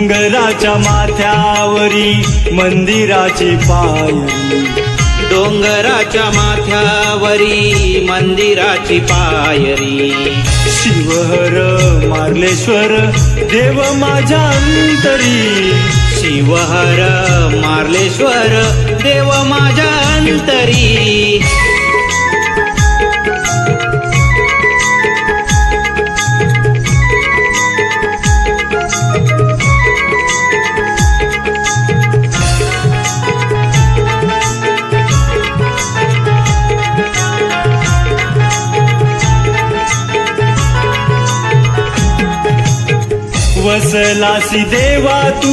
डोंगराच्या माथ्यावरी मंदिराची पायरी, डोंगराच्या माथ्यावरी मंदिराची पायरी, शिवहर मार्लेश्वर देव माझ्या अंतरी, शिवहर मार्लेश्वर देव माझ्या अंतरी. वसलासी देवा तू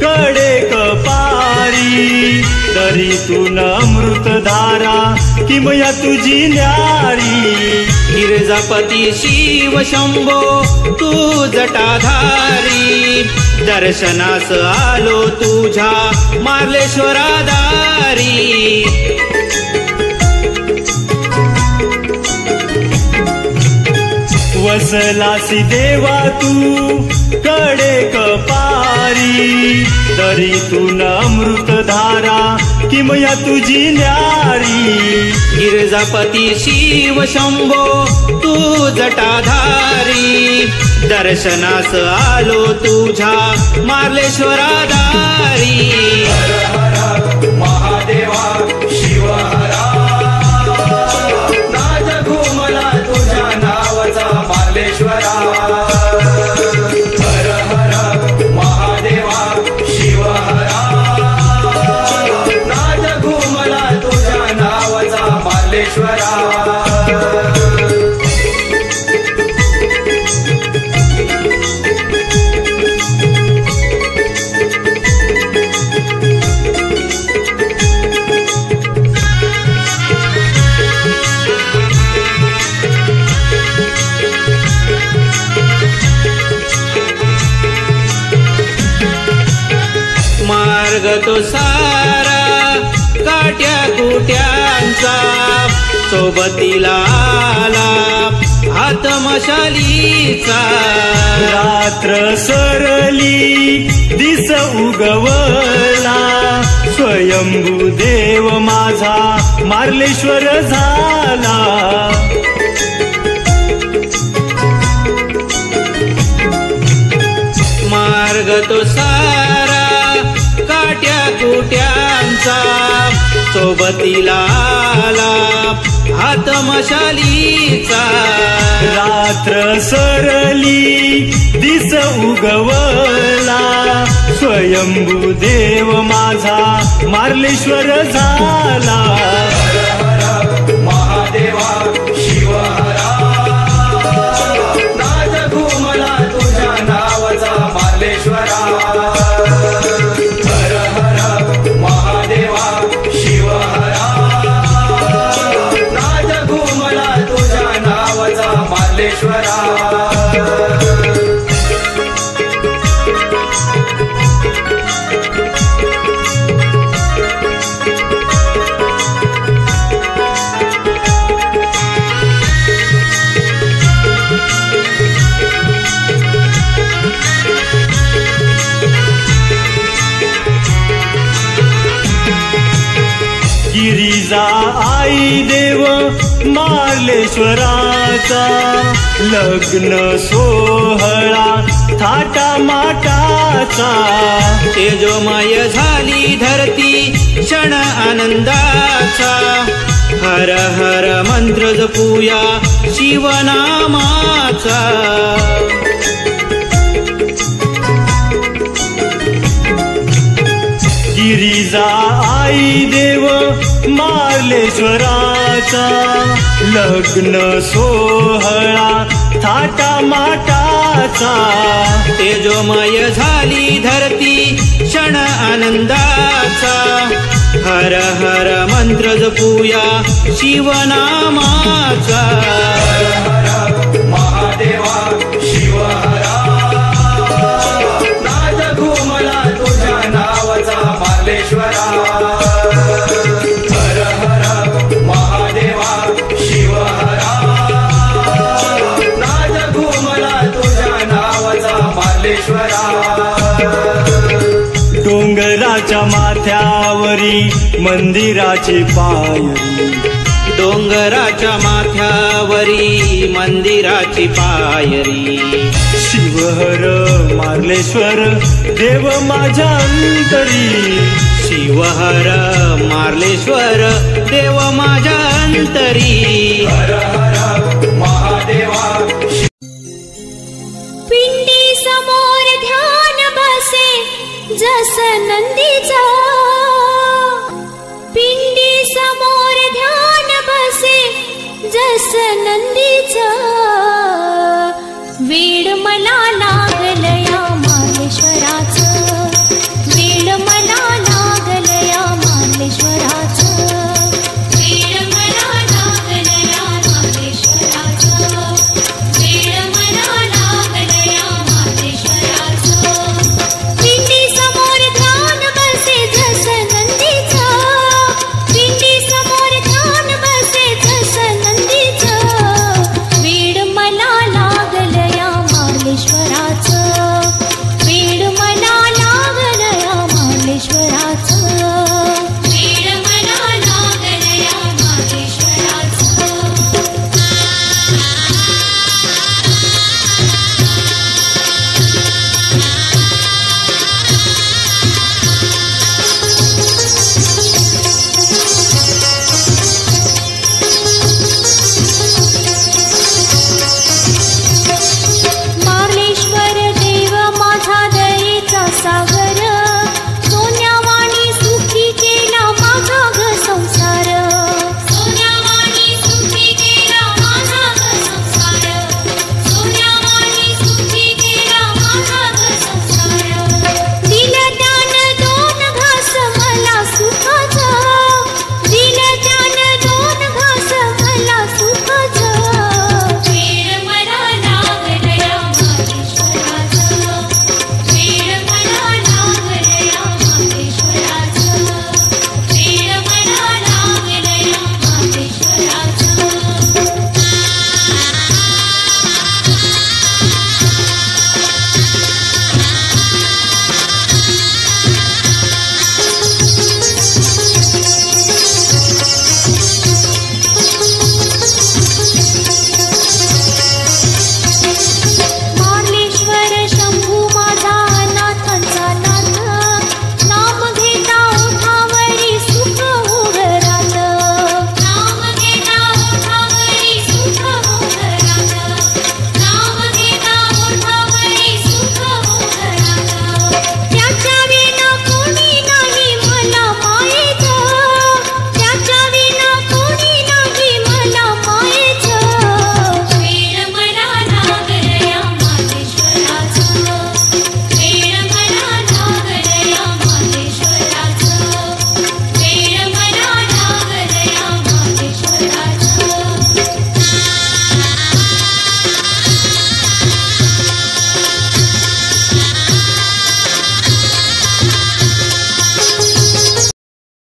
कडेक पारी, दरीतून अमृतधारा किमया तुझी न्यारी. गिरजापती शिव शंभो तू जटाधारी, दर्शनास आलो तुझ्या मार्लेश्वरा दारी. वसलासी देवा तू कडेक पारी, दरीतून अमृतधारा किमया तुझी न्यारी. गिरजापती शिव शंभो तू जटाधारी, दर्शनास आलो तुझ्या मार्लेश्वरा दारी. हर हर महादेवा शिव हरा, नाच घुमला तुझ्या नावाचा मार्लेश्वरा. हर हर महादेवा शिव हरा, नाच घुमला तुझ्या नावाचा मार्लेश्वरा. मार्ग तो सारा काट्या कुट्यांचा, सोबतीला आला हात मशालीचा. रात्र सरली दिस उगवला, स्वयंभू देव माझा मार्लेश्वर झाला. मार्ग तो सारा काट्या कुट्यांचा, सोबतीला आला हात मशालीचा. रात्र सरली दिस उगवला, स्वयंभू देव माझा मार्लेश्वर झाला. हर हर महादेवा शिव हरा, नाच घुमला तुझ्या नावाचा मार्लेश्वरा. हर हर महादेवा शिव हरा, नाच घुमला तुझ्या नावाचा मार्लेश्वरा. गिरिजा आई देव मार्लेश्वराचा, लग्न सोहळा थाटा माटाचा. तेजोमय झाली धरती क्षण आनंदाचा, हर हर मंत्र जपूया शिवनामाचा. गिरिजा आई देव मार्लेश्वराचा, लग्न सोहळा थाटा माटाचा. तेजोमय झाली धरती क्षण आनंदाचा, हर हर मंत्र जपूया शिवनामाचा. हर हर महादेवा शिव हरा, नाच घुमला तुझ्या नावाचा मार्लेश्वरा. हर हर महादेवा शिव हरा, नाच घुमला तुझ्या नावाचा मार्लेश्वरा. ठिकाणी मंदिराची पायरी, डोंगराच्या माथ्यावरी मंदिराची पायरी. शिवहर मार्लेश्वर देव माझ्या अंतरी, शिवहर मार्लेश्वर देव माझ्या अंतरी. हर हर महादेवा. पिंडी समोर ध्यान बसे जस नंदीचा, पिंडी समोर ध्यान बसे जस नंदीचा. वेड मला लागलया मार्लेश्वराचं, वेड मला लागलया मार्लेश्वराचं, वेड मला लागलया मार्लेश्वराचं, वेड मला लागलया मार्लेश्वराचं. पिंडी समोर ध्यान बसे जस नंदीचा, पिंडी समोर ध्यान बसे जस नंदीचा. वेड मला लागलया मार्लेश्वराचं, वेड मला लागलया मार्लेश्वराचं, वेड मला लागलया मार्लेश्वराचं. मार्लेश्वर देव माझा दयेचा सागर, सोन्यावाणी सुखी केला माझा ग संसार, सोन्यावाणी सुखी केला माझा ग संसार, सोन्यावाणी सुखी केला माझा ग संसार. दिलं त्यानं दोन घास मला सुखाचं, दिलं त्यानं दोन घास मला सुखाचं. वेड मला लागलया मार्लेश्वराचं, वेड मला लागलया मार्लेश्वराचं, वेड मला लागलया मार्लेश्वराचं. मार्लेश्वर शंभू माझा नाथांचा नाथ, नाम घेता ओठावरी सुख हो घरात, नाम घेता ओठावरी सुख हो घरात, नाम घेता ओठावरी सुख हो घरात. त्याच्या विना कोणी नाही मला मायेचं, त्याच्या विना कोणी नाही मला मायेचं. वेड मला लागलया मार्लेश्वराचं, वेड मला लागलया मार्लेश्वराचं, वेड मला लागलया मार्लेश्वराचं.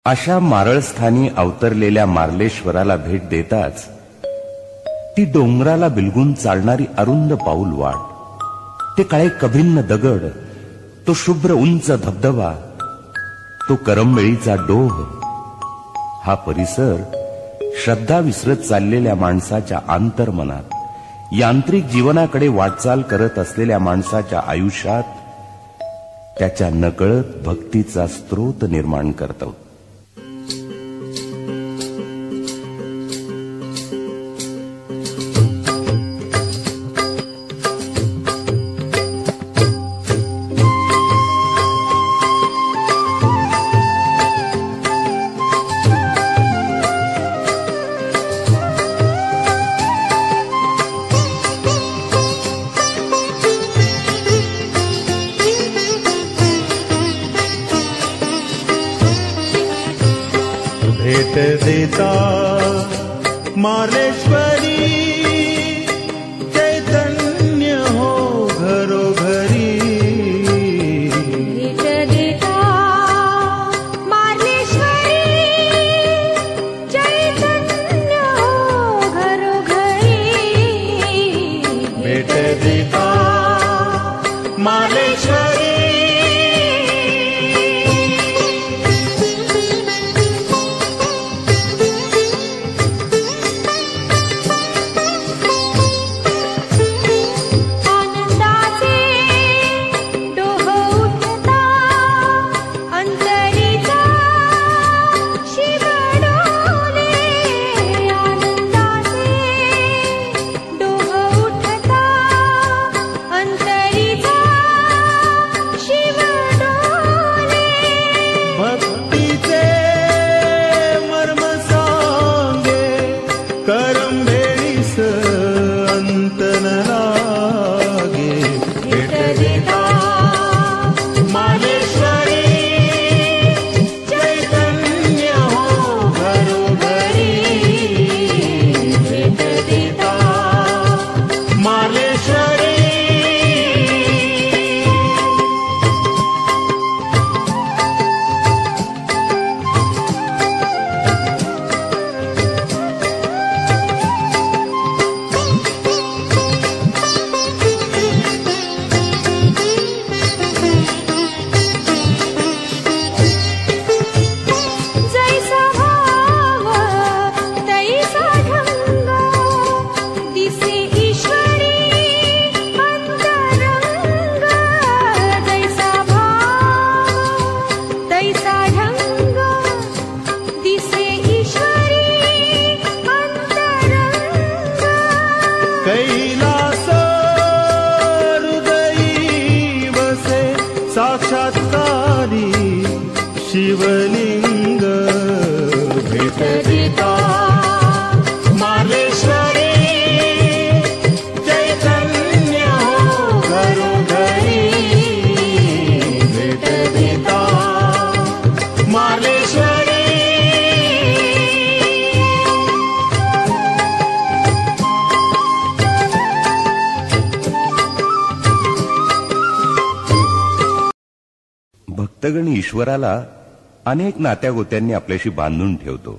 अशा मारळस्थानी अवतरलेल्या मार्लेश्वराला भेट देताच ती डोंगराला बिलगून चालणारी अरुंद पाऊल वाट, ते काळे कभिन्न दगड, तो शुभ्र उंच धबधबा, तो करंबेळीचा डोह, हा परिसर श्रद्धा विसरत चाललेल्या माणसाच्या आंतरमनात, यांत्रिक जीवनाकडे वाटचाल करत असलेल्या माणसाच्या आयुष्यात त्याच्या नकळत भक्तीचा स्रोत निर्माण करतो. भेट देता मार्लेश्वरी, चैतन्य हो घरोघरी. भेट देता मार्लेश्वरी, चैतन्य हो घरोघरी. भेट देता मार्लेश्वरी. भक्तगण ईश्वराला अनेक नात्यागोत्यांनी आपल्याशी बांधून ठेवतो.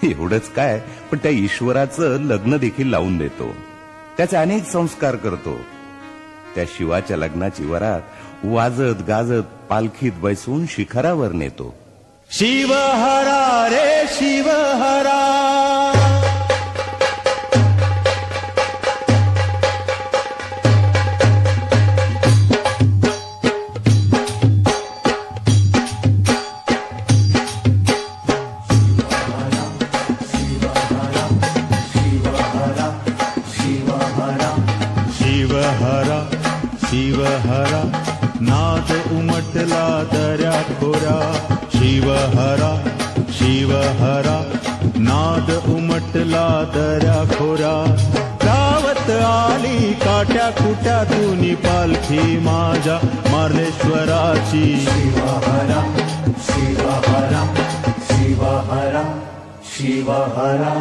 एवढंच काय, पण त्या ईश्वराचं लग्न देखील लावून देतो, त्याचे अनेक संस्कार करतो. त्या शिवाच्या लग्नाची वरात वाजत गाजत पालखीत बैसून शिखरावर नेतो. शिवहरा रे शिवहरा, शिवहरा शिवहरा नाद उमटला दऱ्या खोऱ्या. शिवहरा शिवहरा नाद उमटला दऱ्या खोऱ्या. गावत आली काट्या कुट्यातून पालखी माझ्या मार्लेश्वराची. शिवहरा शिवहरा शिवहरा शिवहरा.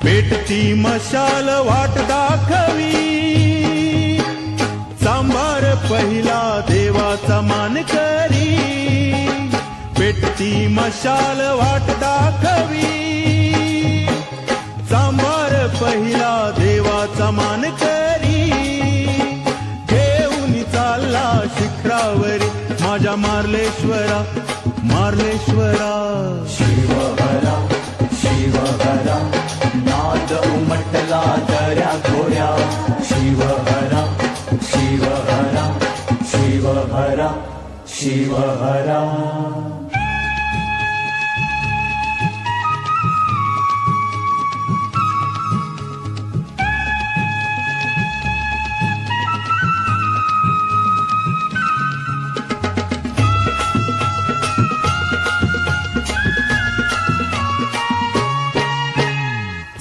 पेटती मशाल वाट दाखवी, सांभार पहिला देवाचा मान करी. पेटती मशाल वाट दाखवी, सांभार पहिला देवाचा मान करी. घेऊन चालला शिखरावरी माझ्या मार्लेश्वरा मार्लेश्वरा. शिवहरा शिवहरा नाद उमटला दऱ्या खोऱ्या. शिवहरा शिवहरा शिवहरा शिवहरा.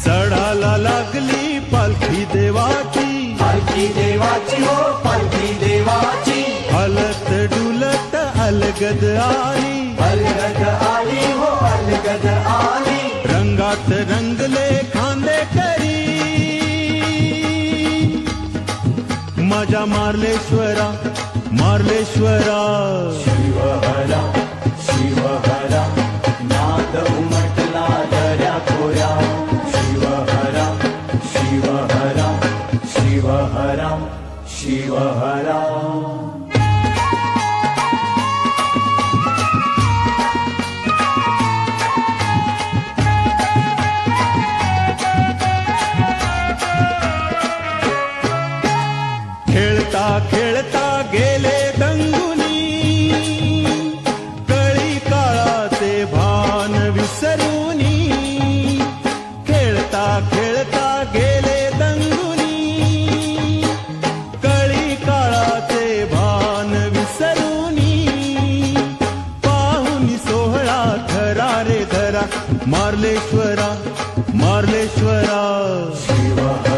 चढाला लागली पालखी देवाची. पालखी देवाची हो पालखी देवाची. हलत डुलत अलगद आली. अलगद आली हो अलगद आली. रंगात रंगले खांदे करी माझ्या मार्लेश्वरा मार्लेश्वरा. शिवहरा शिवहरा नाद उमटला दऱ्या खोऱ्या. शिवहरा शिवहरा शिवहरा शिवहरा. खेळता खेळता गेले दंगुनी, कळी काळाचे भान विसरूनी. खेळता खेळता गेले दंगुनी, कळी काळाचे भान विसरूनी. पाहुनी सोहळा खरा रे धरा मार्लेश्वरा मार्लेश्वरा. शिवहरा